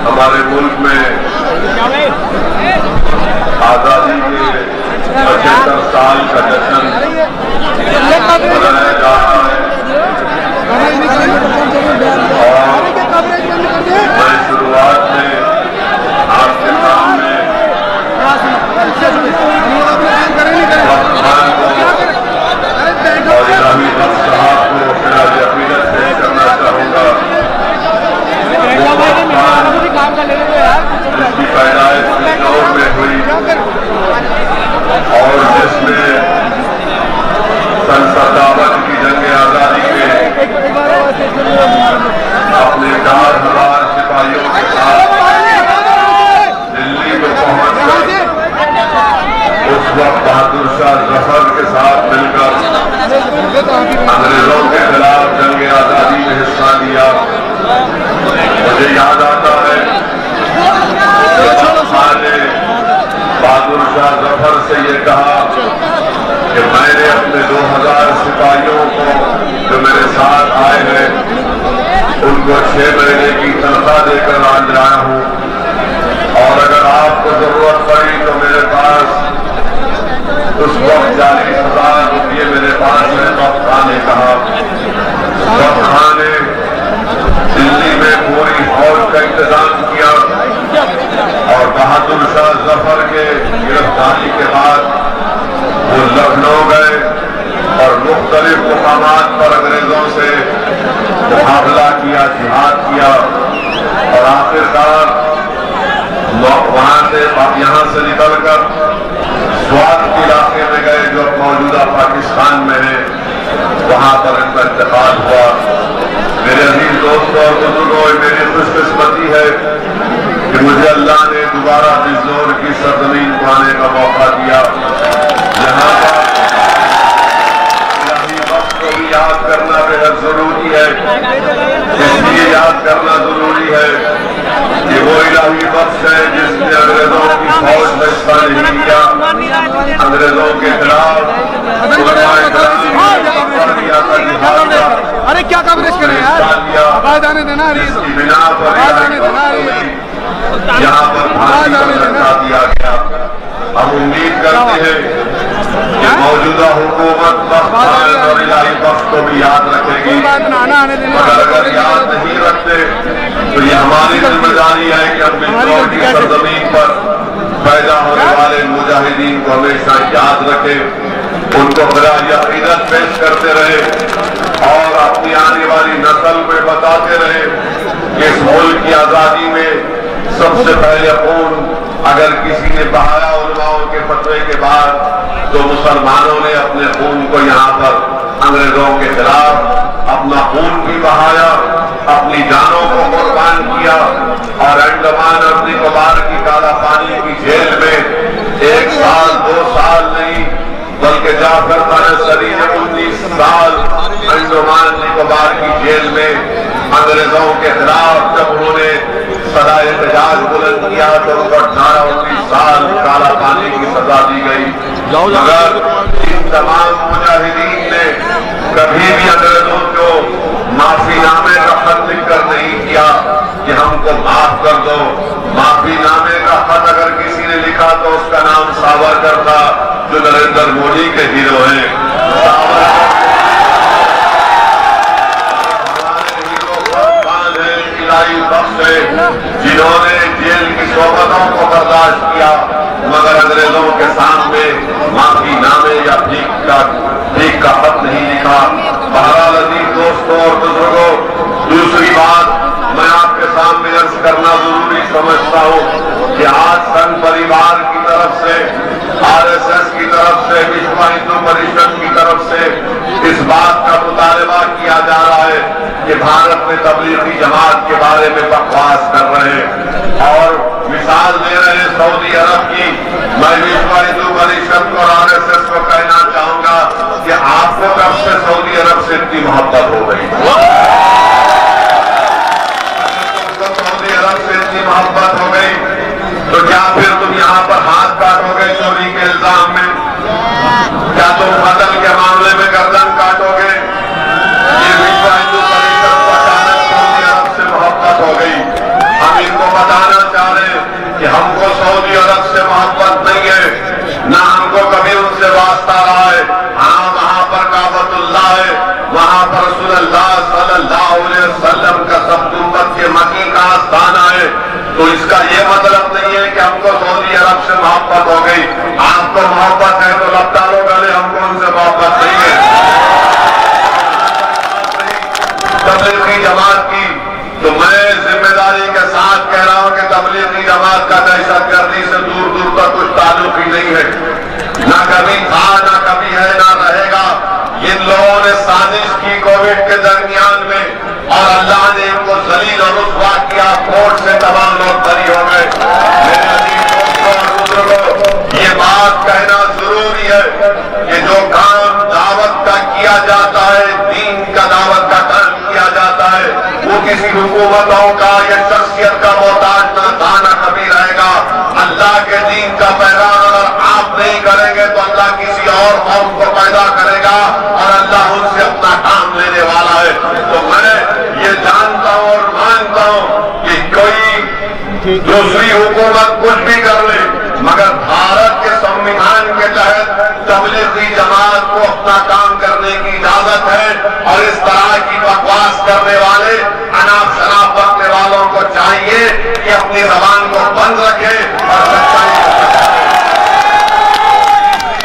ہمارے ملک میں آزادی کے 75 سال کا جشن منایا جا رہا ہے اور میں شروعات میں آپ کے سامنے اور الہی بخش صاحب کو خراج عقیدت پیش کرنا چاہوں گا جس کی پیدائش پشاور میں ہوئی اور جس میں سن 57 کی جنگ آزادی میں اپنے 4,000 سپاہیوں کے ساتھ دلی میں پہنچ کر اس وقت بہادر شاہ ظفر کے ساتھ مل کر انگریزوں کے خلاف جنگ آزادی میں حصہ لیا. مجھے یاد آتا ہے بہادر شاہ ظفر سے یہ کہا کہ میں نے اپنے 2,000 سپاہیوں کو جو میرے ساتھ آئے ہیں ان کو 6 مہینے کی تنخواہ دے کر آج لایا ہوں اور اگر آپ کو ضرورت پڑی تو میرے پاس اس وقت 40,000 روپیے میرے پاس ہے. وقت خان نے کہا. وقت خان نے دلی میں پوری فوج کا انتظام کیا اور بہادر شاہ ظفر کے گرفتاری کے بعد وہ لکھنؤ گئے اور مختلف مقامات پر انگریزوں سے مقابلہ کیا, جہاد کیا اور آخرکار وہاں سے یہاں سے نکل کر سوات کے علاقے میں گئے جو موجودہ پاکستان میں ہے. وہاں پر ان کا انتقال ہوا. میرے عزیز دوستوں اور بزرگوں, میری خوش قسمتی ہے کہ مجھے اللہ نے دوبارہ بجنور کی سرزمین کو آنے کا موقع دیا. یہاں پر الہی وقت کو بھی یاد کرنا بہت ضروری ہے. اس لیے یاد کرنا ضروری ہے کہ وہ الہی بخش ہے جس نے انگریزوں کی فوج میں حصہ نہیں کیا, انگریزوں کے خلاف ارے کیا کوریج کریں یار, آواز آنے دینا. اس کی بنا پر یہاں پر پھانسی کا لٹکا دیا گیا. ہم امید کرتے ہیں کہ موجودہ حکومت وقت خان اور الہی بخش کو بھی یاد رکھے گی, مگر اگر یاد نہیں رکھتے تو یہ ہماری ذمہ داری ہے کہ ہم بجنور کی سرزمین پر پیدا ہونے والے مجاہدین کو ہمیشہ یاد رکھیں, ان کو خراج عقیدت پیش کرتے رہے اور اپنی آنے والی نسل میں بتاتے رہے کہ اس ملک کی آزادی میں سب سے پہلے خون اگر کسی نے بہایا علماء کے فتوے کے بعد تو مسلمانوں نے اپنے خون کو یہاں پر انگریزوں کے خلاف اپنا خون بھی بہایا, اپنی جانوں کو قربان کیا اور انڈمان اور نکوبار کی کالا پانی کی جیل میں 1 سال 2 سال نہیں بلکہ جعفر تانیسری نے 19 साल अंडमान निकोबार की जेल में अंग्रेजों के खिलाफ जब उन्होंने सदा एहतजाज बुलंद किया तो उनको 18-19 साल काला पानी की सजा दी गई। मगर इन तमाम मुजाहिदीन ने कभी भी अंग्रेजों को माफीनामे का खत लिख कर नहीं किया कि हमको माफ कर दो। माफीनामे का खत अगर किसी ने लिखा तो उसका नाम सावरकर था, जो नरेंद्र मोदी के हीरो हैं। जिन्होंने जेल की सोबतों को बर्दाश्त किया मगर अंग्रेजों के सामने माफीनामे या भीख का खत नहीं लिखा। बहरहाल अजीज दोस्तों और बुजुर्गों, दूसरी बात मैं आपके सामने अर्ज करना जरूरी समझता हूँ कि आज संघ परिवार की तरफ से, आरएसएस की तरफ से, विश्व हिंदू परिषद की तरफ से इस बात का मुतालबा किया जा रहा है कि भारत में तबलीगी जमात के बारे में बकवास कर रहे हैं और मिसाल दे रहे हैं सऊदी अरब की। मैं विश्व हिंदू परिषद को और आरएसएस को कहना चाहूंगा कि आपको कब से सऊदी अरब से इतनी मोहब्बत हो गई? सऊदी अरब से इतनी मोहब्बत हो गई तो क्या फिर तुम यहाँ पर हाथ काटोगे चोरी के इल्जाम में? क्या तुम कत्ल के मामले में गर्दन काटोगे? ये विश्व हिंदू परिषद को अचानक सऊदी अरब से मोहब्बत हो गई। हम इनको बताना चाह रहे हैं कि हमको सऊदी अरब से मोहब्बत नहीं है, ना हमको कभी उनसे वास्ता रहा है। हाँ, वहां पर काबतुल्लाह है, वहां पर रसूलुल्लाह सल्लल्लाहु अलैहि वसल्लम का सबतुम्बत के मकी का आस्थाना है। तो इसका ये मतलब नहीं है कि हमको सऊदी अरब से मोहब्बत हो गई। आपको मोहब्बत है तो लब डालो गले, हमको उनसे मोहब्बत नहीं है। तबलीगी जमात की तो मैं जिम्मेदारी के साथ कह रहा हूं कि तबलीगी जमात का दहशतगर्दी से दूर दूर तक कुछ ताल्लुक ही नहीं है, ना कभी था, ना कभी है, ना रहेगा। इन लोगों ने साजिश की कोविड के दरमियान में और अल्लाह ने इनको जलील और रुसवा किया, कोर्ट से तमाम लोग बरी हो गए। मेरे अजीज दोस्तों और बुजुर्गों, ये बात कहना जरूरी है कि जो काम दावत का किया जाता है, दीन का दावत का काम किया जाता है, वो किसी हुकूमतों का या शख्सियत का मोहताज न था, न कभी रहेगा। अल्लाह के दीन का पैगाम अगर आप नहीं करेंगे तो अल्लाह किसी और कौम को पैदा करेगा और अल्लाह उनसे अपना काम लेने वाला है। तो मैं ये जानता हूं और मानता हूं कि कोई दूसरी हुकूमत कुछ भी कर ले, मगर भारत के संविधान के तहत तबलीगी जमात को अपना काम करने की इजाजत है और इस तरह की बकवास करने वाले, अनाप शनाप बकने वालों को चाहिए कि अपनी जबान को बंद रखे और सच्चाई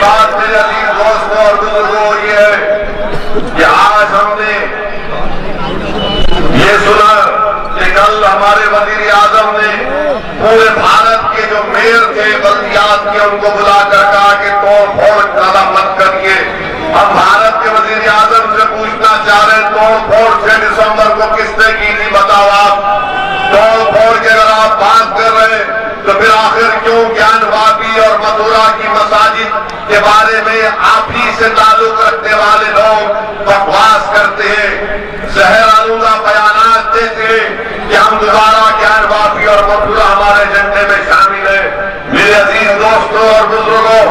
बात। मेरे अजीज दोस्तों और बुजुर्गों, ये है कि आज हमने ये सुना कि कल हमारे वजीर आजम ने पूरे भारत के जो मेयर थे, बल्दियात के, उनको बुलाकर कहा कि तोड़ फोड़ ज्यादा मत करिए। हम भारत के वजीर आजम से पूछना चाह रहे हैं, तोड़ फोड़ 6 दिसंबर को किसने की थी? बताओ आप। तोड़ फोड़ के अगर आप बात कर रहे हैं तो फिर आखिर क्यों ज्ञानवापी और मथुरा की मसाजिद के बारे में आप ही से ताल्लुक रखने वाले लोग बकवास करते हैं, जहर आलूदा बयानात देते हैं कि हम दोबारा ज्ञानवापी और मथुरा हमारे एजेंडे में शामिल है। मेरे अजीज दोस्तों और बुजुर्गों,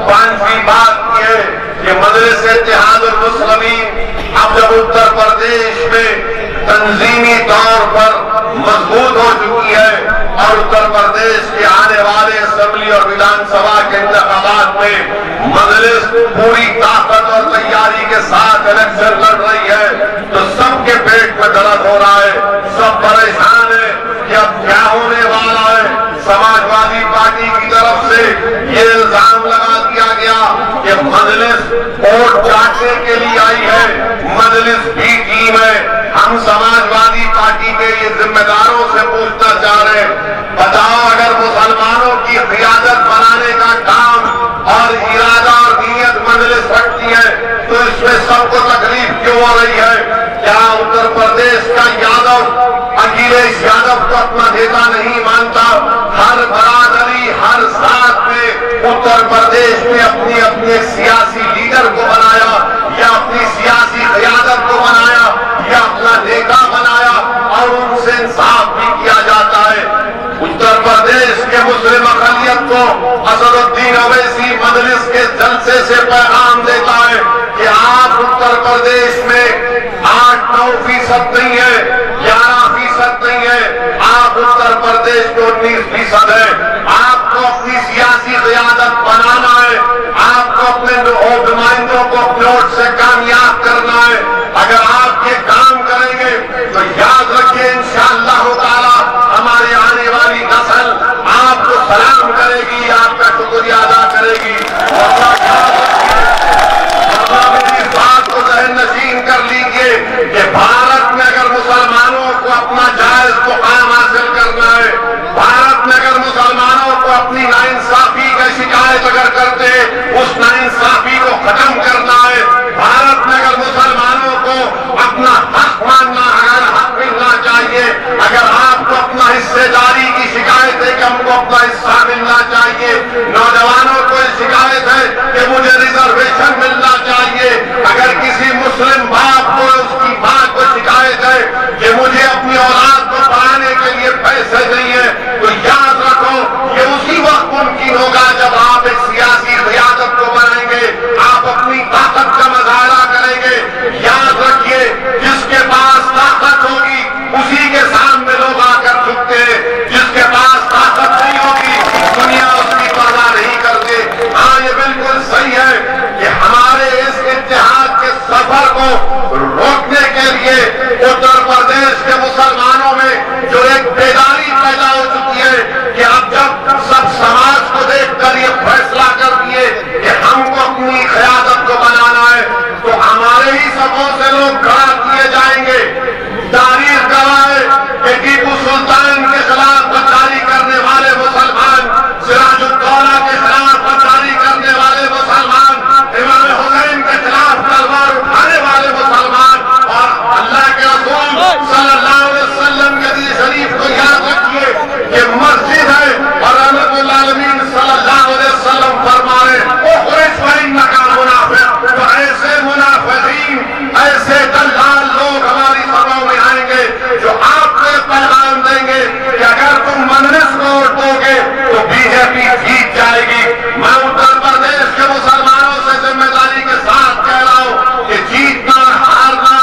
5वीं बात यह कि मजलिस इत्तेहादुल मुस्लिमीन अब जब उत्तर प्रदेश में तंजीमी तौर पर मजबूत हो चुकी है और उत्तर प्रदेश के आने वाले असेंबली और विधानसभा के इंतखाबात में मजलिस पूरी ताकत और तैयारी के साथ इलेक्शन लड़ रही है, तो सबके पेट में दर्द हो रहा है, सब परेशान है कि अब क्या होने वाला है। समाजवादी पार्टी की तरफ से ये इल्जाम लगा दिया गया कि मजलिस वोट चाटने के लिए आई है, मजलिस भी टीम है। हम समाजवादी पार्टी के ये जिम्मेदारों से पूछना चाह रहे हैं, बताओ अगर मुसलमानों की क़ियादत बनाने का काम और इरादा और नीयत मजलिस रखती है तो इसमें सबको तकलीफ क्यों हो रही है? क्या उत्तर प्रदेश का यादव अखिलेश यादव को अपना नेता नहीं मानता? हर बरादरी हर साथ में उत्तर प्रदेश में अपनी अपने सियासी लीडर को बनाया या अपनी जलसे से पैगाम देता है कि आप उत्तर प्रदेश में 8-9% नहीं है, 11% नहीं है, आप उत्तर प्रदेश में 19% है। आपको अपनी सियासी क़यादत बनाना है, आपको अपने नुमाइंदों को वोट से कामयाब करना है। अगर आप ये काम करेंगे तो याद रखिए इंशाअल्लाह ताला हमारे आने वाली नस्ल आपको सलाम करेगी, आपका शुक्रिया अदा करेगी। और मेरी इस बात को ज़हन नशीन कर लीजिए कि भारत में अगर मुसलमानों को अपना जायज मुकाम हासिल करना है, भारत में अगर मुसलमानों को अपनी नाइंसाफी की शिकायत अगर करते उस नाइंसाफी को खत्म करना है, भारत में अगर मुसलमानों को अपना हक मानना, अगर हक मिलना चाहिए, अगर आपको अपना हिस्सेदारी की शिकायत है कि हमको अपना हिस्सा मिलना चाहिए, नौजवानों को शिकायत है कि मुझे रिजर्वेशन मिलना चाहिए, अगर किसी मुस्लिम बाप को उसकी माँ को शिकायत है कि मुझे अपनी औलाद को पढ़ाने के लिए पैसे चाहिए, तो याद रखो ये उसी वक्त मुमकिन होगा जब आप एक सियासी क़यादत को बनाएंगे, आप अपनी ताकत का मुजाहरा करेंगे। याद रखिए जिसके पास ताकत होगी उसी के सामने लोग आकर झुकते हैं, जिसके पास ताकत नहीं होगी दुनिया उसकी परवाह नहीं करते। हाँ, ये बिल्कुल सही है कि हमारे इस इत्तेहाद के सफर को रोकने के लिए उत्तर प्रदेश के मुसलमानों में जो एक बेदारी पैदा हो चुकी है कि अब जब सब समाज को देखकर ये फैसला कर दिए कि हमको अपनी क़यादत को बनाना है, तो हमारे ही सफों से लोग खड़ा किए जाएंगे। तारीख गवाह है कि टीपू सुल्तान के खिलाफ गद्दारी करने वाले मुसलमान, सिराजुद्दौला के खिलाफ गद्दारी करने वाले मुसलमान, इमाम हुसैन के खिलाफ तलवार उठाने वाले मुसलमान, और अल्लाह के रसूल सल्लल्लाहु अलैहि वसल्लम के हदीस शरीफ को याद रखिए कि मस्जिद है और रहमतुल आलमीन सल्लल्लाहु अलैहि वसल्लम फरमाए उखरिज फइन्नका मुनाफिक, तो ऐसे मुनाफिकीन, ऐसे दल्लाल लोग हमारी सभाओं में आएंगे जो आपको पैगाम देंगे कि अगर तुम मजलिस को वोट दोगे तो बीजेपी जीत जाएगी। मैं उत्तर प्रदेश के मुसलमानों से जिम्मेदारी के साथ कह रहा हूं कि जीतना हारना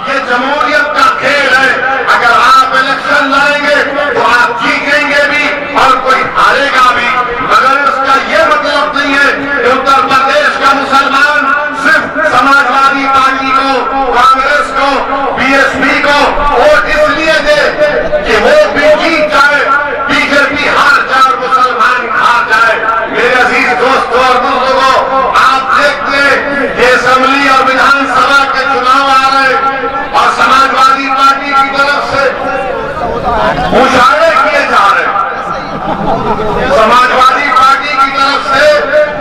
ये जमहूरियत का खेल है। अगर आप इलेक्शन लड़ेंगे तो आप जीतेंगे भी और कोई हारेगा भी, मगर इसका ये मतलब नहीं है कि उत्तर प्रदेश का मुसलमान सिर्फ समाजवादी पार्टी को, कांग्रेस को, बीएसपी को वोट इसलिए दे कि वो भी जीत जाए, बीजेपी हार जाए और मुसलमान हार जाए। मेरे अजीज दोस्तों और बुजुर्गों, आप देखते हैं कि असेंबली और विधानसभा के चुनाव आ रहे और समाजवादी पार्टी की तरफ से मुशायरे किए जा रहे हैं, समाजवादी पार्टी की तरफ से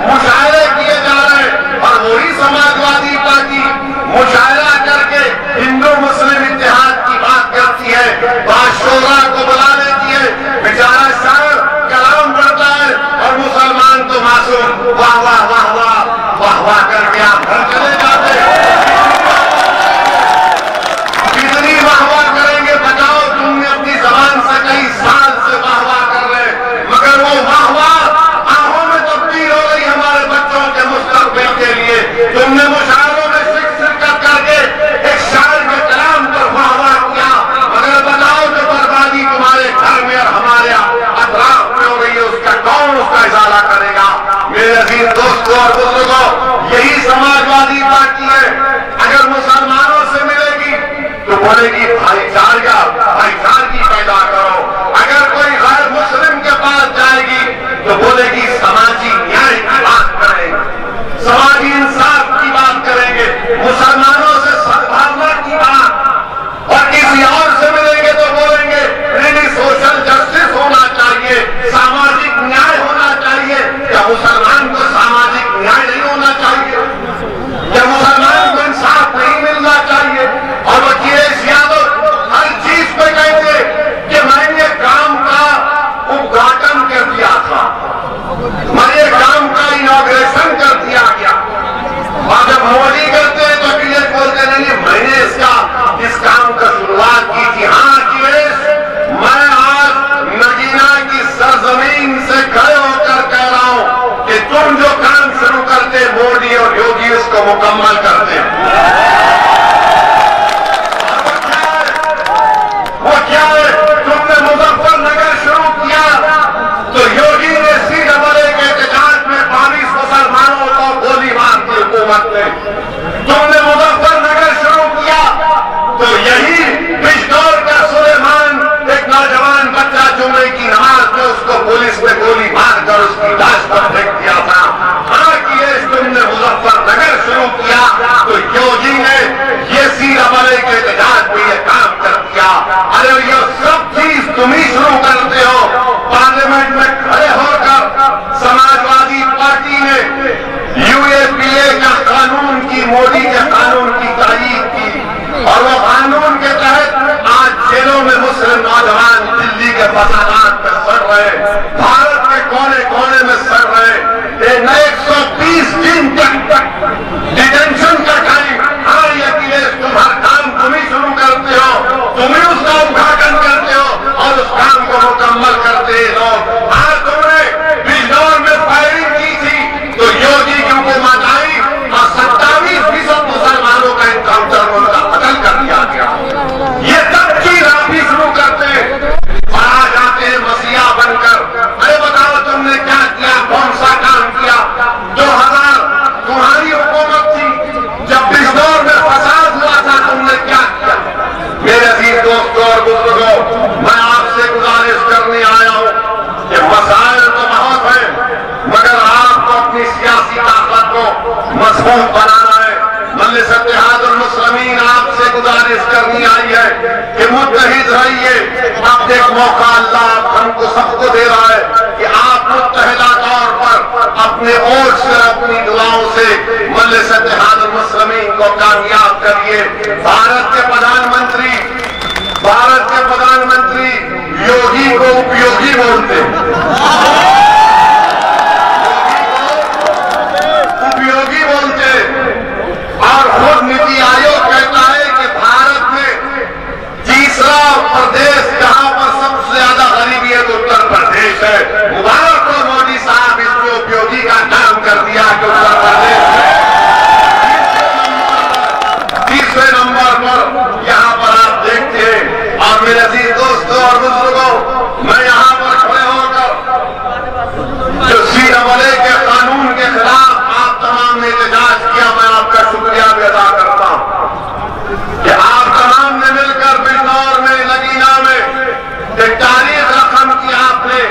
मुशायरे किए जा रहे हैं, और वही समाजवादी पार्टी मुशायरा करके हिंदू मुस्लिम इत्तेहाद की बात करती है, बादशोरा को बुला लेती है, बेचारा शायर कलाम पढ़ता है और मुसलमान तो मासूम वाह वाह वाह वाह वाह वाह करके आप घर चले जाते हैं। कितनी वाह वाह करेंगे बताओ, तुमने अपनी जबान से कई साल से वाह वाह कर रहे, मगर वो वाह वाह आंखों में तब्दील हो गई हमारे बच्चों के मुस्तकबिल के लिए। तुमने मुशायरों में शिरकत करके एक शायर के कलाम पर वाह वाह किया, मगर बताओ जो बर्बादी तुम्हारे घर में और हमारे अतराफ में हो रही है उसका कौन उसका इजाला करेगा। मेरे अजीज दोस्तों और बुजुर्गों, यही समाजवादी पार्टी है। अगर मुसलमानों से मिलेगी तो बोलेगी भाईचारगी पैदा करो, अगर कोई गैर मुस्लिम के पास जाएगी तो बोलेगी समाजी न्याय की बात करेंगे, समाजी इंसाफ की बात करेंगे, मुसलमानों से सद्भावना की बात, और किसी और से मिलेंगे तो बोलेंगे नहीं सोशल जस्टिस होना चाहिए, सामाजिक न्याय होना चाहिए। क्या मुसलमान को सामाजिक न्याय नहीं होना चाहिए? क्या मुसलमान को इंसाफ नहीं मिलना चाहिए? और वकील यादव کو مکمل کرتے ہیں۔ وہ کیا ہے؟ تم نے مظفر نگر شروع کیا تو یوگی نے CAA کے احتجاج میں 22 مسلمانوں کو گولی مار دی حکومت نے۔ تم نے مظفر نگر شروع کیا تو یہی بجنور کا سلیمان ایک نوجوان بچہ جمعے کی نماز میں اس کو پولیس نے گولی مار کر اس کی لاش پر پھینک دیا تھا۔ تم نے مظفر نگر شروع کیا تو یوگی نے یہ CAA کے احتجاج میں یہ کام کر دیا۔ ارے یہ سب چیز تم ہی شروع کرتے ہو۔ پارلیمنٹ میں کھڑے ہو کر سماجوادی پارٹی نے UAPA کا قانون کی، مودی کے قانون کی تائید کی، اور وہ قانون کے تحت آج جیلوں میں مسلم نوجوان دلی کے فسادات میں سڑ رہے، بھارت کے کونے کونے میں سڑ رہے۔ 120 دن تک ڈیٹینشن کا ٹائم۔ ہاں یہ کیس تم ہر کام تم ہی شروع کرتے ہو، تم ہی اس کا ادگھاٹن کرتے ہو اور اس کام کو مکمل کرتے لوگ۔ ہاں تم نے بجنور میں فائرنگ کی تھی تو یوگی کی حکومت آئی اور 27% مسلمانوں کا انکاؤنٹر ان کا قتل کر دیا گیا۔ یہ سب چیز آپ ہی شروع کرتے اور آ جاتے ہیں مسیحا بن کر۔ ارے بتاؤ تم نے کیا کیا، کون سا کام کیا؟ 2000 تمہاری حکومت تھی، جب بجنور میں فساد ہوا تھا تم نے کیا کیا؟ میرے عزیز دوستوں اور بزرگوں، میں آپ سے گزارش کرنے آیا ہوں کہ مسائل تو بہت ہیں مگر آپ کو اپنی سیاسی طاقت کو مضبوط بنانا ہے۔ مجلس اتحاد المسلمین آپ سے گزارش کرنی آئی ہے کہ متحد رہیے۔ اب ایک موقع اللہ ہم کو سب کو دے رہا ہے کہ آپ متحدہ طور پر اپنے اوٹ سے، اپنی دعاؤں سے مجلس اتحاد المسلمین کو کامیاب کریے۔ بھارت کے پردھان منتری یوگی کو اپیوگی بولتے ہیں، اپیوگی بولتے اور خود نیتی آیوگ کہتا ہے کہ بھارت میں تیسرا پردیش جہاں پر سب سے زیادہ غریبی ہے تو اتر پردیش ہے۔ مبارک ہو مودی صاحب، اس میں اپیوگی کا نام کر دیا کہ اتر پردیش میں تیسرے نمبر پر یہاں پر آپ دیکھتے ہیں۔ اور میرے عزیز دوستوں اور بزرگوں، میں یہاں پر کھڑے ہو کر جو CAA کے قانون کے خلاف آپ تمام نے احتجاج کیا، میں آپ کا شکریہ بھی ادا کرتا ہوں کہ آپ تمام نے مل کر بجنور میں، لگینا میں ایک تاریخ رقم کی آپ نے،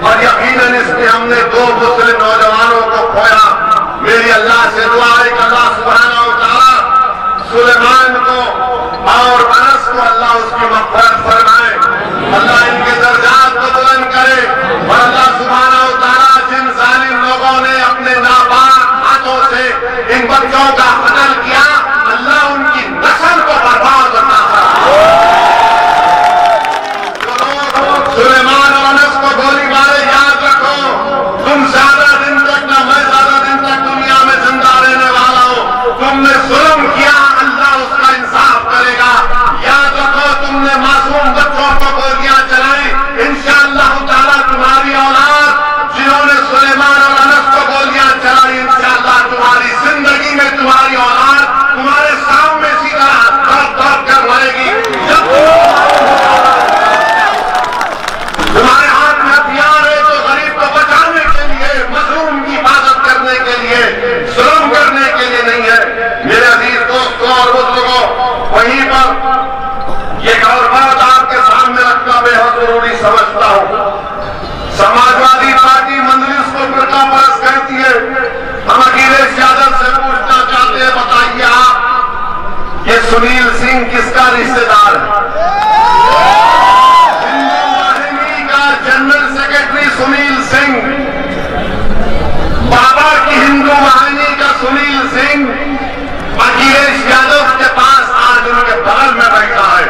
اور یقیناً اس میں ہم نے 2 مسلم نوجوانوں کو کھویا۔ میری اللہ سے دعا ہے کہ اللہ سبحانہ و تعالیٰ سلیمان کو اور انس کو اللہ اس کی مغفرت فرمائے، اللہ ان کے درجات کو بلند کرے، اور اللہ سبحانہ و تعالیٰ جن ظالم لوگوں نے اپنے ناپاک ہاتھوں سے ان بچوں کا قتل کیا، اللہ ان کی نسل کو برباد کرنا سلیمان اور انس کو گولی مارے۔ یاد رکھو تم زیادہ دن تک نہ میں زیادہ دن تک دنیا میں زندہ رہنے والا ہوں۔ تم نے ظلم کیا، اللہ اس کا انصاف کرے گا۔ یاد رکھو تم نے معصوم بچوں کو گولیاں چلائی، انشاءاللہ تعالیٰ تمہاری اولاد جنہوں نے سلیمان اور انس کو گولیاں چلائی، انشاءاللہ تمہاری زندگی میں تمہاری اولاد تمہارے سامنے اسی طرح دوڑ دوڑ کر مرے گی۔ جب تمہارے ہاتھ میں ہتھیار ہے تو غریب کو بچانے کے لیے، مظلوم کی حفاظت کرنے کے لیے، ظلم کرنے کے لیے نہیں ہے۔ میرے عزیز دوستوں اور بزرگوں، وہیں پر ایک اور بات آپ کے سامنے رکھنا بے حد ضروری سمجھتا ہوں۔ سماجوادی پارٹی مجلس کو فرقہ پرست کہتی ہے۔ ہم اکھیلیش یادو سے پوچھنا چاہتے ہیں، بتائیے آپ یہ سنیل سنگھ کس کا رشتہ دار ہے؟ ہندو واہنی کا جنرل سیکرٹری سنیل سنگھ، بابا کی ہندو واہنی کا سنیل سنگھ اکھیلیش یادو کے پاس آج ان کے بغل میں بیٹھا ہے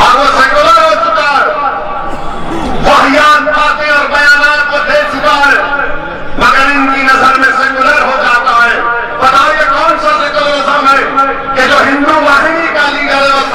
اور وہ سیکولر ہو چکا ہے، واہیات باتیں اور بیانات کو دے چکا ہے، مگر ان کی نظر میں سیکولر ہو جاتا ہے۔ بتائیے کون سا سیکولرزم ہے کہ جو ہندو واہنی کا لیڈر ہے وہ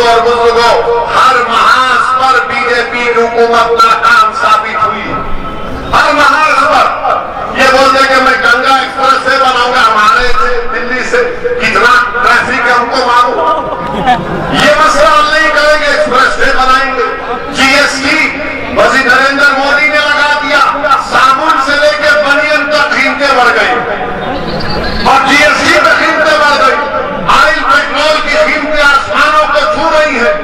اور بزرگوں، ہر محاذ پر بی جے پی کی حکومت ناکام ثابت ہوئی، ہر محاذ پر۔ یہ بولتے کہ میں گنگا ایکسپریس سے بناؤں گا، ہمارے دلی سے کتنا ٹریفک ہے ہم کو معلوم، یہ مسئلہ حل نہیں کریں گے، ایکسپریس سے بنائیں گے۔ جی ایس ٹی وزیر نریندر مودی نے لگا دیا، صابن سے لے کے بنین تک قیمتیں بڑھ گئی، اور جی ایس ٹی پہ قیمتیں بڑھ گئی، آئل پیٹرول کی قیمتیں آسمانوں کو چھو رہی ہیں،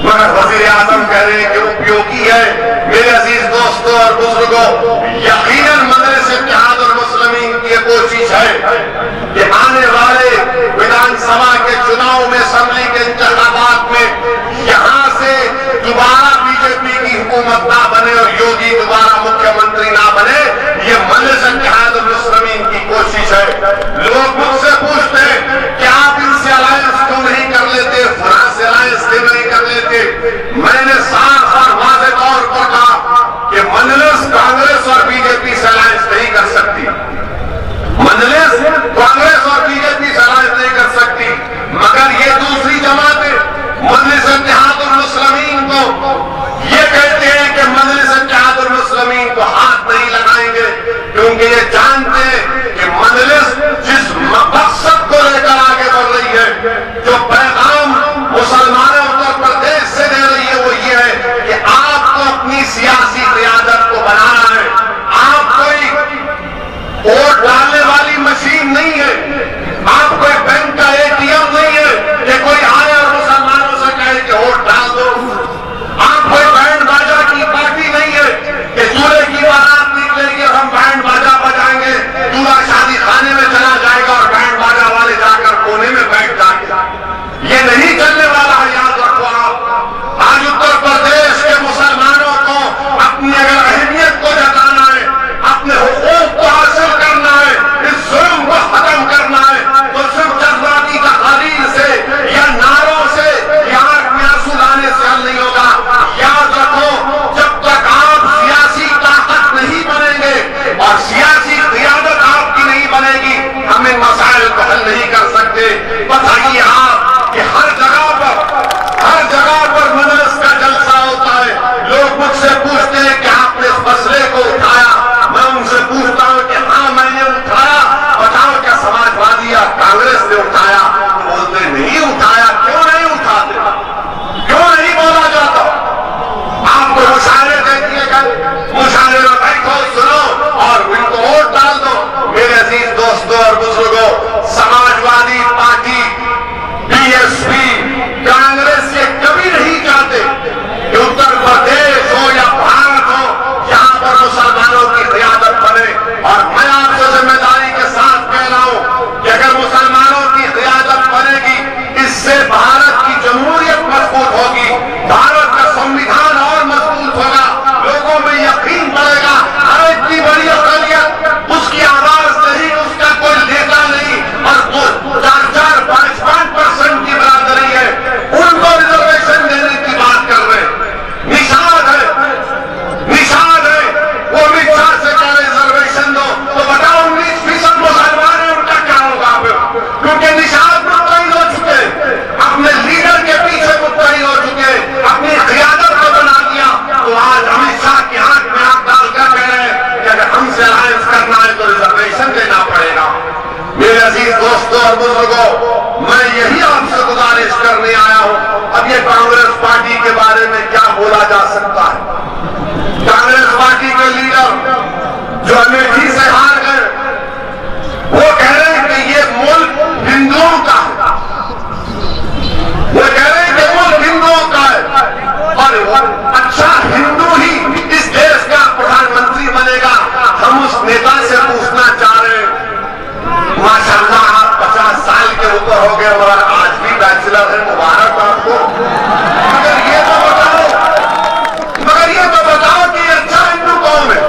مگر وزیر اعظم کہہ رہے ہیں کہ اپیوگی ہے۔ میرے عزیز دوستوں اور بزرگوں، یقیناً مجلس اتحاد المسلمین کی یہ کوشش ہے کہ آنے والے ودھان سبھا کے چناؤ میں، اسمبلی کے انتخابات میں یہاں سے دوبارہ بی جے پی کی حکومت نہ بنے اور یوگی دوبارہ مکھیہ منتری نہ بنے۔ یہ مجلس اتحاد المسلمین کی کوشش ہے۔ لوگ مجھ سے پوچھتے ہیں کہ آپ ان سے الائنس کیوں نہیں کر لیتے، فلاں سے الائنس کیوں نہیں کر لیتے؟ میں نے صاف اور واضح طور پر کہا کہ مجلس کانگریس اور بی جے پی سے الائنس نہیں کر سکتی، مجلس کانگریس اور بی جے پی سے الائنس نہیں کر سکتی، مگر یہ دوسری جماعتیں مجلس اتحاد المسلمین کو یہ کہتے ہیں کہ مجلس اتحاد المسلمین کو ہاتھ نہیں لگائیں گے، کیونکہ یہ جانتے ہیں کہ مجلس جس مقصد کو لے کر آگے بڑھ رہی ہے، جو پیغام مسلمانوں اتر پردیش سے دے رہی ہے، وہ یہ ہے کہ آپ کو اپنی سیاسی قیادت کو بنانا ہے، آپ کوئی ووٹ ڈالنے والی مشین نہیں ہے، آپ کوئی بینک کا اے ٹی ایم نہیں ہے کہ کوئی آئے اور مسلمانوں سے کہے کہ ووٹ ڈال دو، آپ کوئی بینڈ باجا کی پارٹی نہیں ہے کہ دولہے کی بارات نکلے گی اور ہم بینڈ باجا بجائیں گے، دولہا شادی خانے میں چلا جائے گا اور بینڈ باجا والے جا کر کونے میں بیٹھ جائیں گے، یہ نہیں چلنے والا ہے، یاد رکھو آپ۔ آج اتر پردیش کے مسلمانوں کو اپنی اگر اہمیت کو جتانا ہے، اپنے حقوق کو حاصل کرنا ہے، اس ظلم کو ختم کرنا ہے، تو صرف جذباتی تقاریر سے یا نعروں سے یا آنکھ میں آنسو لانے سے حل نہیں ہوگا۔ یاد رکھو، جب تک آپ سیاسی طاقت نہیں بنیں گے اور سیاسی قیادت آپ کی نہیں بنے گی، ہم ان مسائل کو حل نہیں کر سکتے۔ بتائیے آپ کہ ہر جگہ پر مجلس کا جلسہ ہوتا ہے، لوگ مجھ سے پوچھتے ہیں کہ آپ نے اس مسئلے کو اٹھایا، میں ان سے پوچھتا ہوں کہ ہاں میں نے اٹھایا، بتاؤ کیا سماجوادی یا کانگریس نے اٹھایا؟ بولتے نہیں اٹھایا۔ کیوں نہیں اٹھاتے؟ کیوں نہیں بولا جاتا؟ آپ کو مشاعرے دے دیے گئے، مشاعرے میں بیٹھو، سنو اور ان کو ووٹ ڈال دو۔ میرے عزیز دوستوں اور بزرگوں، Samajwadi party, B S P, Congress یہ کبھی نہیں چاہتے کہ اتر پردیش ہو یا بھارت ہو، یہاں پر مسلمانوں کی قیادت بنے۔ اور میں آپ کو ذمہ داری کے ساتھ کہہ رہا ہوں کہ اگر مسلمانوں کی قیادت بنے گی، اس سے بھارت کی جمہوریت مضبوط ہوگی، بھارت کا سنویدھان اور مضبوط ہوگا، لوگوں میں یقین بڑھے گا۔ ہر اتنی بڑی اقلیت، اس کی آواز نہیں، اس کا کوئی نیتا نہیں، اور 4-5% کی برادری ہے، ان کو ریزرویشن دینے کی بات کر رہے ہیں۔ نشاد ہے، وہ امت شاہ سے کیا ریزرویشن دو، تو بتاؤ 19% مسلمان ہیں، ان کا کیا ہوگا پھر؟ کیونکہ نشاد متحد ہو چکے، اپنے لیڈر کے پیچھے متحد ہو چکے، اپنی قیادت کو بنا دیا، تو آج امت شاہ کی آنکھ میں آنکھ ڈال کر کہہ رہے ہیں کہ اگر ہم سے الائنس کرنا ہے تو ریزرویشن دینا پڑے گا۔ میرے عزیز دوستوں اور بزرگوں، میں یہی آپ سے گزارش کرنے آیا ہوں۔ اب یہ کانگریس پارٹی کے بارے میں کیا بولا جا سکتا ہے؟ کانگریس پارٹی کے لیڈر جو امیٹھی سے ہار گئے، وہ کہہ رہے ہیں کہ یہ ملک ہندوؤں کا ہے، وہ کہہ رہے ہیں کہ ملک ہندوؤں کا ہے، اور اچھا ہندو ہی اس دیش کا پردھان منتری بنے گا۔ ہم اس نیتا سے پوچھنا چاہ رہے ہیں، ماشاءاللہ آپ 50 سال کے اوپر ہو گئے اور آج بھی بیچلر ہے، مبارک آپ کو، مگر یہ تو بتاؤ کہ اچھا ہندو قوم ہے،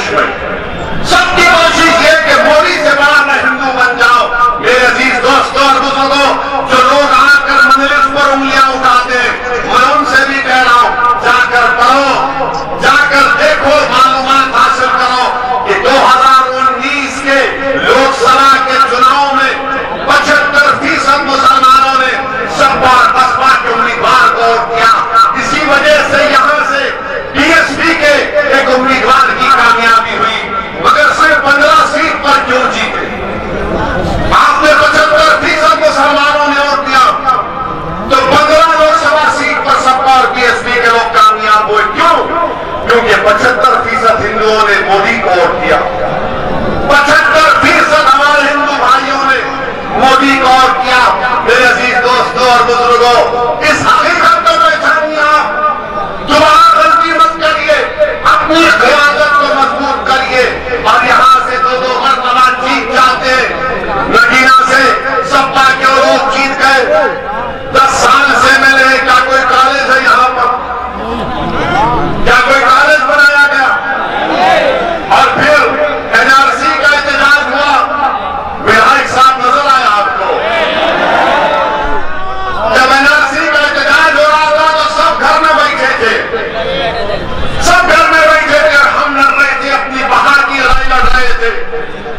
देश में। सबकी कोशिश ये कि मोदी से बड़ा मैं हिंदू बन जाऊं। मेरे अजीज दोस्तों और बुजुर्गों, जो लोग आकर मजलिस पर उंगलियां उठाते हैं, मैं उनसे भी कह रहा हूं, जाकर पढ़ो, जाकर देखो, मालूमात हासिल करो कि 2019 के लोकसभा के चुनाव में 75% मुसलमानों ने सपा और बसपा के उम्मीदवार को वोट किया। इसी वजह से यहां से बीएसपी के एक उम्मीदवार की कामयाबी हुई, मगर सिर्फ 15 सीट पर क्यों जीते? आपने 75% मुसलमानों ने वोट दिया, तो 15 लोकसभा सीट पर सपा और बीएसपी के लोग कामयाब हुए। क्यों? क्योंकि 75% हिंदुओं ने मोदी को वोट दिया, 75% हमारे हिंदू भाइयों ने मोदी को वोट किया। मेरे अजीज दोस्तों और बुजुर्गों, इस हकीकत को पहचानिए, आप दोबारा गलती मत करिए, अपनी क़यादत को मजबूत करिए। और यहां से दो मरतबा जीत जाते हैं। नगीना से सपा के लोग जीत गए, 10 साल से मैंने क्या कोई कॉलेज है यहां पर? क्या कोई कॉलेज बनाया गया? और फिर एनआरसी का एहतजाज हुआ, विधायक साहब नजर आया आपको? जब एनआरसी का एहतजाज हो रहा था तो सब घर में बैठे थे, सब घर में बैठे थे और हम लड़ रहे थे, अपनी बहार की लड़ाई लड़ रहे थे,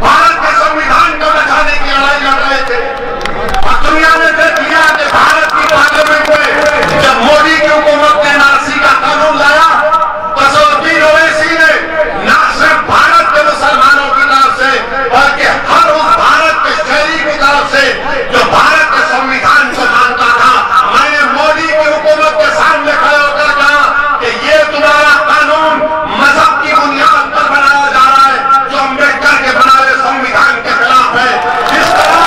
भारत के संविधान को बचाने की लड़ाई लड़ रहे थे। और दुनिया ने देख लिया कि भारत की पार्लियामेंट में जब मोदी की हुकूमत ने एनआरसी का कानून लाया, कसौटी ओवैसी ने न सिर्फ भारत के मुसलमानों की तरफ से, बल्कि हर उस भारत के शहरी की तरफ से जो भारत के संविधान को मानता था, मैंने मोदी की हुकूमत के सामने खड़े होकर कहा कि ये तुम्हारा कानून मजहब की बुनियाद पर बनाया जा रहा है, जो अम्बेडकर के बनाए संविधान के खिलाफ है। जिस तरह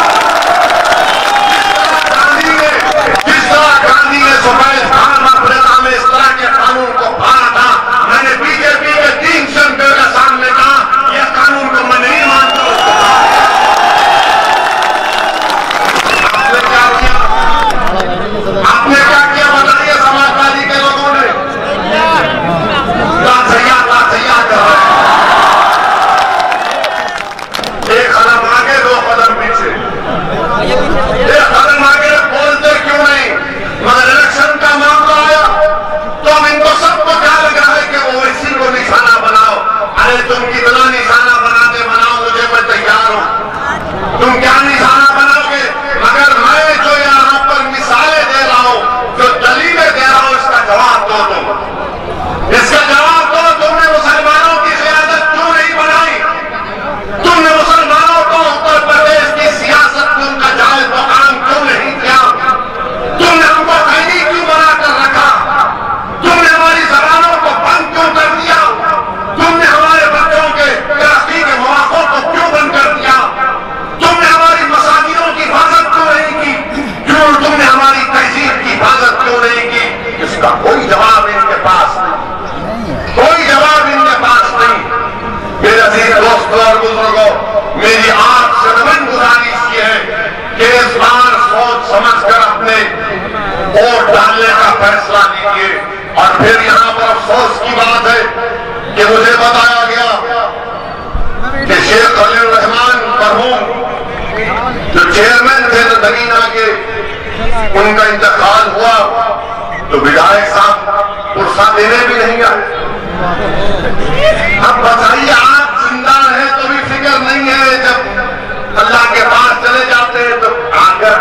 गांधी ने सुभाष खान अफ्रीका में इस तरह के कानून को पाला था, मैंने बीजेपी के 3 चैंपियन के सामने कहा यह कानून को मैं नहीं मानता। आपने क्या किया? आपने क्या किया बताइए? समाजवादी के लोगों ने लाथैया कर रहे हैं, 1 कदम आगे 2 कदम पीछे, 1 कदम आगे बोलते क्यों नहीं? मगर इलेक्शन का मामला आया तो अब इनको सबको क्या लग रहा है कि ओवैसी को निशाना बनाओ। अरे तुम कितना निशाना बनाते बनाओ, मुझे मैं तैयार हूं। तुम क्या निशाना बनाओगे? मगर मैं जो यहां पर मिसालें दे रहा हूं, जो दलीलें दे रहा हूं, इसका जवाब दो तुम। इसका जवाब दो, तुमने मुसलमानों की क़यादत क्यों नहीं बनाई? तुमने मुसलमानों को उत्तर प्रदेश की सियासत में उनका जायज मुकाम क्यों नहीं किया? तुमने हमको कैदी क्यों बनाकर रखा? तुमने हमारी जबानों को बंद क्यों कर दिया? तुमने हमारे बच्चों के तरक्की के मौकों को क्यों बंद कर दिया? तुमने हमारी मसाजिदों की हिफाजत क्यों नहीं की? क्यों तुमने हमारी तहजीब की हिफाजत क्यों नहीं की? इसका कोई जवाब इनके पास नहीं, कोई जवाब इनके पास नहीं। मेरे अजीज दोस्तों और बुजुर्गों, मेरी आपसे नम्र गुजारिश ये है कि इस बार सोच समझकर अपने वोट डालने का फैसला लीजिए। और फिर यहां पर अफसोस की बात है कि मुझे बताया गया कि शेख खलील रहमान मरहूम जो चेयरमैन थे नगीना के, उनका इंतकाल हुआ तो विधायक साहब पुरसा देने भी नहीं आए। अब बताइए, आप जिंदा हैं तो भी फिक्र नहीं है, जब अल्लाह के पास चले जाते हैं तो आकर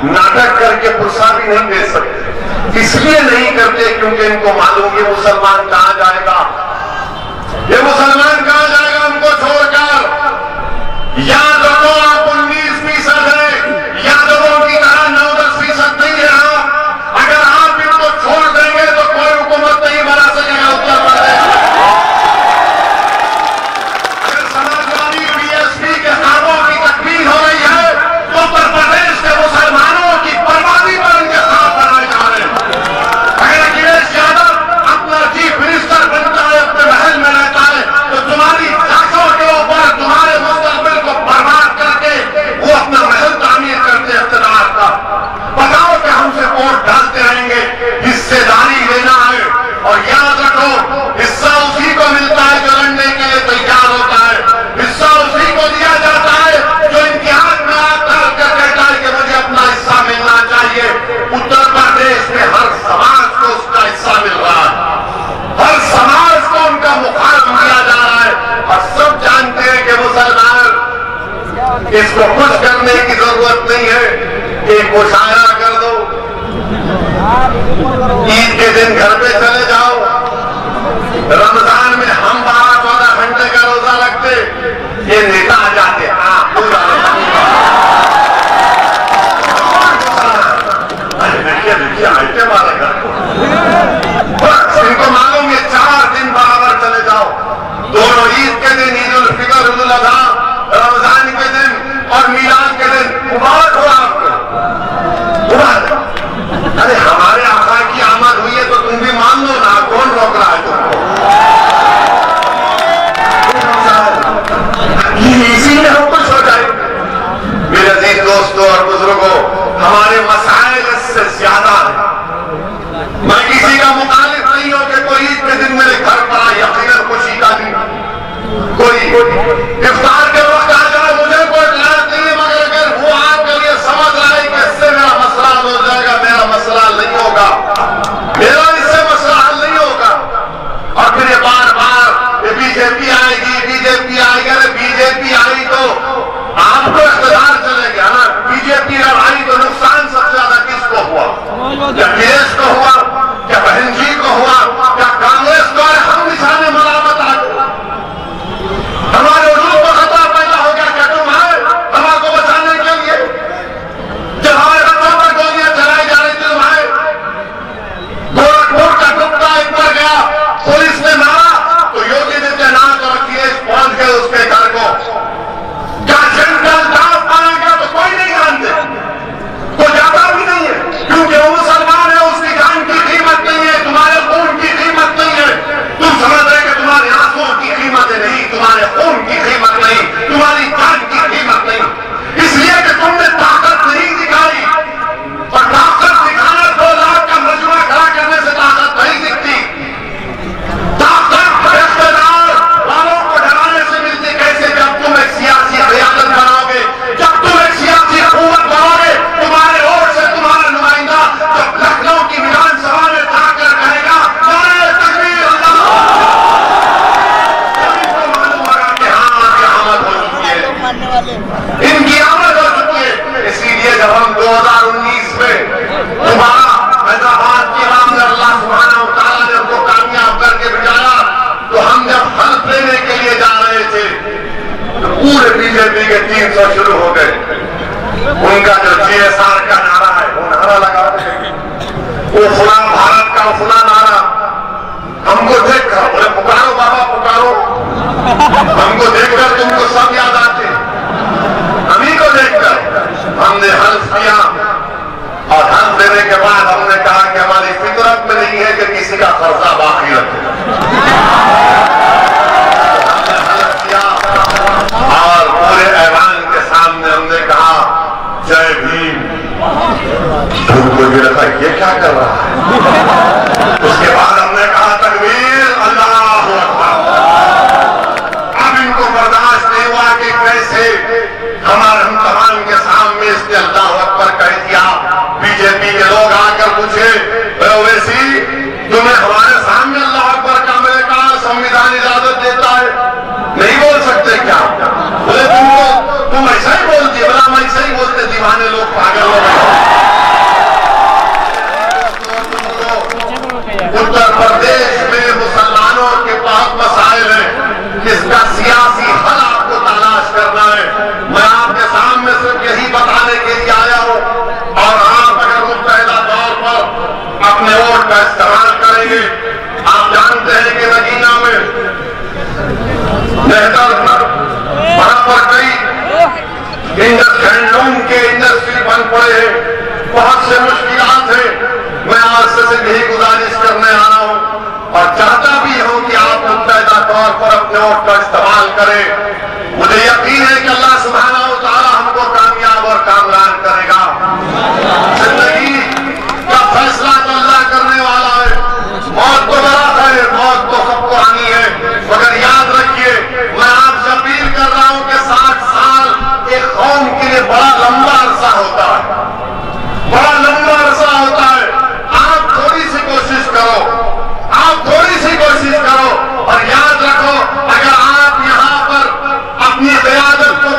नाटक करके पुरसा भी नहीं दे सकते। इसलिए नहीं करते क्योंकि इनको मालूम ये मुसलमान कहां जाएगा, ये मुसलमान कहां जाएगा उनको छोड़कर। याद रखो, आप 19% है, यादवों की तरह 9-10% नहीं है आप। अगर आप इनको छोड़ देंगे तो कोई हुकूमत नहीं बना सकेगा उत्तर प्रदेश। अगर समाजवादी बीएसपी के खाबों की तकमील हो रही है तो उत्तर प्रदेश के मुसलमानों की बर्बादी पर उनके साथ बनाए जा रहे हैं। अगर अखिलेश यादव अपना चीफ मिनिस्टर बनता है مشاعرہ کر دو، عید کے دن گھر پہ چلے جاؤ، رمضان میں ہم 12-14 گھنٹے کا روزہ رکھتے، یہ نیتا آ جاتے ان کو معلوم یہ 4 دن برابر چلے جاؤ، دونوں عید کے دن، عید الفطر، عید الاضحیٰ، رمضان کے دن اور میلاد کے دن مبارک ہو آپ کو، مبارک۔ ارے ہمارے آقا کی آمد ہوئی ہے تو تم بھی مان لو نا، کون روک رہا ہے تم کو؟ اسی میں ہم خوش ہو جائیں۔ میرے عزیز دوستوں اور بزرگوں، ہمارے مسائل اس سے زیادہ ہیں۔ میں کسی کا مخالف نہیں ہوں کہ کوئی عید کے دن میرے گھر پر آئے، یقیناً خوشی کا دن، کوئی افطار کے وقت آ جائے، مجھے کوئی اطلاع نہیں ہے، مگر اگر وہ آپ کے لیے سمجھ رہا ہے کہ اس سے میرا مسئلہ حل ہو جائے گا، میرا مسئلہ نہیں ہوگا، میرا اس سے مسئلہ حل نہیں ہوگا۔ اور پھر یہ بار بار یہ بی جے پی آئے گی، بی جے پی آئے گی، ارے بی جے پی آئی تو آپ کو اقتدار چلے گیا نا، بی جے پی جب آئی تو نقصان سب سے زیادہ کس کو ہوا؟ کیا کیس کو ہوا؟ کیا بہن جی کو ہوا؟ کیا کانگریس کو؟ ہم نشانے ملامت آ گئے، ہمارے وجود کو خطرہ پیدا ہو گیا، کیا تم آئے ہمارے کو بچانے کے لیے؟ جب ہمارے بچوں پر گولیاں چلائی جا رہی تھی تم آئے؟ گورکھپور کا ٹکڑا اوپر گیا، پولیس نے مارا تو یوگی نے تعینات اور اکھیلیش پہنچ گئے اس کے گھر کو، کیا جنرل ڈاف مارا گیا تو کوئی نہیں جانتے، کوئی جاتا بھی نہیں ہے، کیونکہ وہ مسلمان ہے، اس کی جان کی قیمت نہیں ہے، تمہارے خون کی قیمت نہیں ہے۔ تم سمجھ رہے کہ تمہارے آنسوں کی قیمت نہیں، تمہارے خون کی قیمت نہیں، تمہاری جان کی قیمت نہیں، اس لیے کہ تم نے طاقت نہیں دکھائی، اور طاقت دکھانا 2 لاکھ کا مجمع کھڑا کرنے سے طاقت نہیں دکھتی، طاقت اقتدار والوں کو ڈرانے سے ملتی کیسے؟ جب تم ایک سیاسی قیادت بناؤ گے، جب تم ایک سیاسی حکومت بناؤ گے، تمہارے ووٹ سے تمہارا نمائندہ جب لکھنؤ کی ویدھان سبھا میں جا کر کہے گا نعرہ تکبیر اللہ، تبھی تو معلوم ہوگا کہ ہاں آپ کی آمد ہو چکی ہے، ان کی آمد ہو چکی ہے۔ اسی لیے جب ہم 2019 میں دوبارہ حیدرآباد کی عوام نے اللہ سبحانہ وتعالیٰ نے ہم کو کامیاب کر کے بھیجایا، تو ہم جب حلف لینے کے لیے جا رہے تھے تو پورے بی جے پی کے 300 شروع ہو گئے، ان کا جو جی ایس آر کا نعرہ ہے وہ نعرہ لگا دے، وہ فلاں بھارت کا فلاں نعرہ، ہم کو دیکھ کر بولے پکارو بابا پکارو، ہم کو دیکھ کر تم کو سب یاد آتے، ہمیں کو دیکھ کر ہم نے حلف کیا، اور حلف دینے کے بعد ہم نے کہا کہ ہماری فطرت میں نہیں ہے کہ کسی کا قرضہ باقی رکھے، اور پورے ایوان کے سامنے ہم نے کہا جے بھیم، ان کو بھی رکھا یہ کیا کر رہا ہے؟ اس کے بعد ہم نے کہا تکبیر اللہ اکبر۔ اب ان کو برداشت نہیں ہوا کہ کیسے ہمارے ہم تمام کے سامنے اس نے اللہ اکبر کہہ دیا۔ بی جے پی کے لوگ آ کر پوچھے ویسی تمہیں ہمارے سامنے اللہ اکبر کا میں نے کہا سنویدھان اجازت دیتا ہے، نہیں بول سکتے کیا؟ بولے تم ایسا ہی بولتی، بولا ہم ایسا ہی بولتے، دیوانے لوگ پاگل ہو گئے۔ اتر پردیش میں مسلمانوں کے پاس مسائل ہیں، جس کا سیاسی حل آپ کو تلاش کرنا ہے۔ میں آپ کے سامنے صرف یہی بتانے کے لیے آیا ہوں، اور آپ اگر متحدہ طور پر اپنے ووٹ کا استعمال کریں گے، آپ جانتے ہیں کہ نگینا میں وہاں پر کئی ہینڈلوم کے انڈسٹری بن پڑے ہیں، بہت سے مشکلات ہیں۔ میں آج سے یہی گزارش کرنے آ رہا ہوں اور چاہتا بھی ہوں کہ آپ متحدہ طور پر اپنے ووٹ کا استعمال کریں۔ مجھے یقین ہے کہ اللہ سبحانہ وتعالی ہم کو کامیاب اور کامران کرے گا۔ زندگی کا فیصلہ تو اللہ کرنے والا ہے، موت تو بڑا ہے، موت تو سب کو آنی ہے، مگر یاد رکھیے میں آپ سے اپیل کر رہا ہوں کہ 60 سال ایک قوم کے لیے بڑا لمبا عرصہ ہوتا ہے، بڑا لمبا عرصہ ہوتا ہے۔ آپ تھوڑی سی کوشش کرو، آپ تھوڑی سی کوشش کرو، اور یاد رکھو اگر آپ یہاں پر اپنی قیادت کو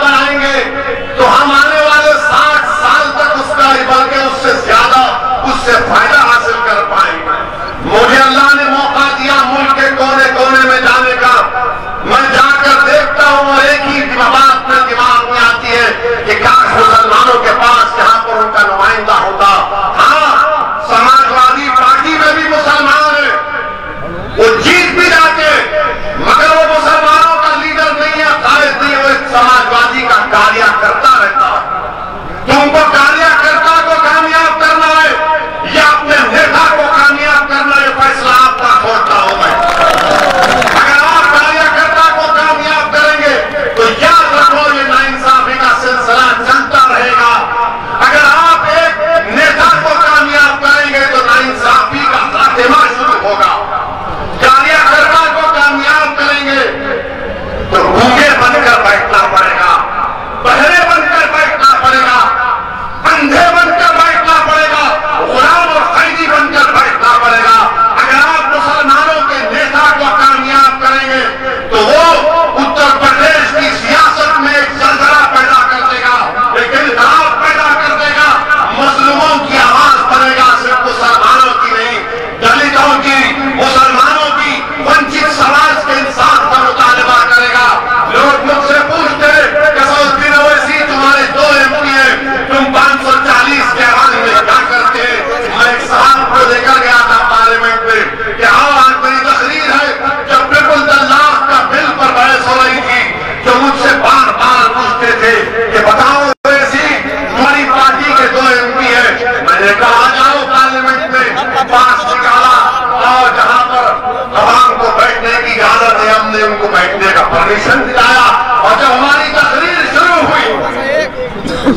परमिशन दिलाया और जब हमारी तकरीर शुरू हुई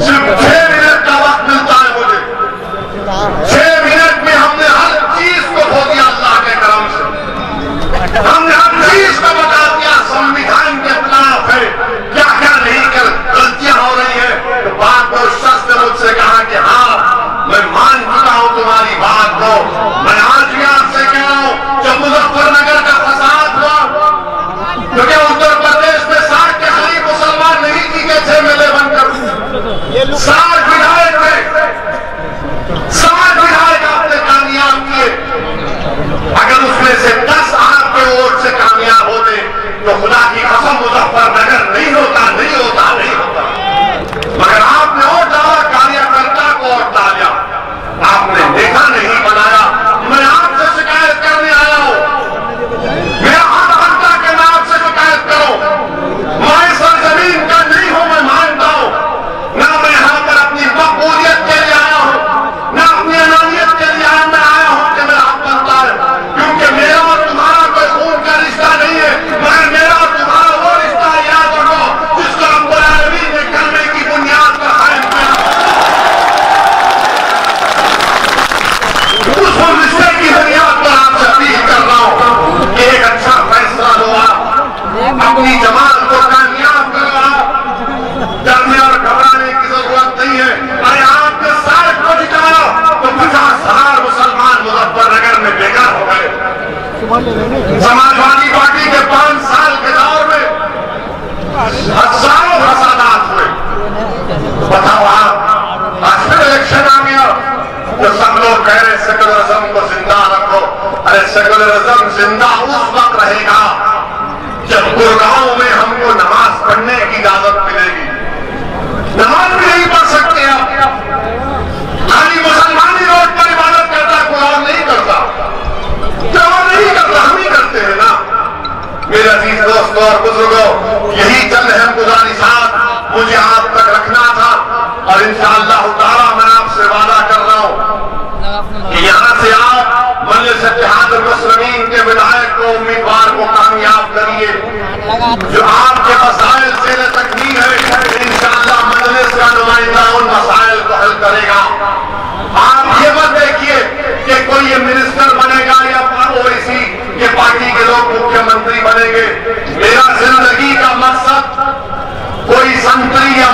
सिर्फ 6 मिनट का वक्त मिलता है मुझे, 6 मिनट में हमने हर चीज को खो दिया अल्लाह के करम से। हमने हर चीज को बता दिया, संविधान के खिलाफ है, क्या क्या नहीं कर गलतियां हो रही है। तो बात को शख्स ने मुझसे कहा कि हाँ मैं मान चुका हूं तुम्हारी बात को। मैं आज भी आपसे कह रहा हूं, जब मुजफ्फरनगर का फसाद हुआ तो क्या उत्तर प्रदेश में 60 के करीब मुसलमान नहीं जीते थे मेले बनकर? 60 विधायक थे, 60 विधायक आपने कामयाब किए। अगर उसमें से 10 आपके वोट से कामयाब होते तो खुदा की कसम मुजफ्फरनगर नहीं होता, नहीं होता, नहीं होता। मगर आपने वोट डाला, कार्यकर्ता को वोट डाला, आपने देखा नहीं बनाया। मैं आपसे शिकायत करने आया हूं, मेरा हर हत्या के नाम से शिकायत करो। मैं सरजमीन का नहीं हूं, मैं मानता हूं। ना मैं यहां पर अपनी मकबूलियत के लिए आया हूं, ना अपनी अनानियत के लिए मैं आया हूं कि मेरा हक बनता है, क्योंकि मेरा और तुम्हारा कोई खून का रिश्ता नहीं है, मगर मेरा और तुम्हारा वो रिश्ता है, याद रखो, जिसको रब्बुल आलमीन ने कलमे की बुनियाद पर कायम किया। उस रिश्ते की बुनियाद पर आपसे अपील कर रहा हूं कि एक अच्छा फैसला लो, अपनी जमात को कामयाब करो। डरने और घबराने की जरूरत नहीं है। अरे आपने 60 को जिताया तो 50,000 मुसलमान मुजफ्फरनगर में बेघर हो गए। समाजवादी पार्टी के 5 साल के दौर में हजारों फसादात हुए। बताओ आप, आज फिर इलेक्शन आ गया तो सब लोग कह रहे सेकुलरिज्म को जिंदा रखो। अरे सेकुलरिज्म जिंदा उस वक्त रहेगा जब गुरगांव में हमको नमाज पढ़ने की इजाजत मिलेगी। नमाज भी नहीं पढ़ सकते आप, खाली मुसलमान ही रोड पर इबादत करता, कोई और नहीं करता। जो और नहीं करता हम ही करते हैं ना। मेरे अजीज दोस्तों और बुजुर्गों, यही चंद अहम गुजारिशात मुझे आप तक रखना था और इंशाअल्लाह ताला मैं आपसे वादा कर रहा हूं कि यहां से आप मजलिस इत्तेहादुल मुस्लिमीन के विधायक को, उम्मीदवार को कामयाब करिए। जो आपके मसाइल से तकमील है, इंशाअल्लाह मजलिस का नुमाइंदा उन मसाइल को हल करेगा। आप ये मत देखिए कि कोई ये मिनिस्टर बनेगा या ओवैसी के पार्टी के लोग मुख्यमंत्री बनेंगे। मेरा जिंदगी का मकसद कोई संतरी या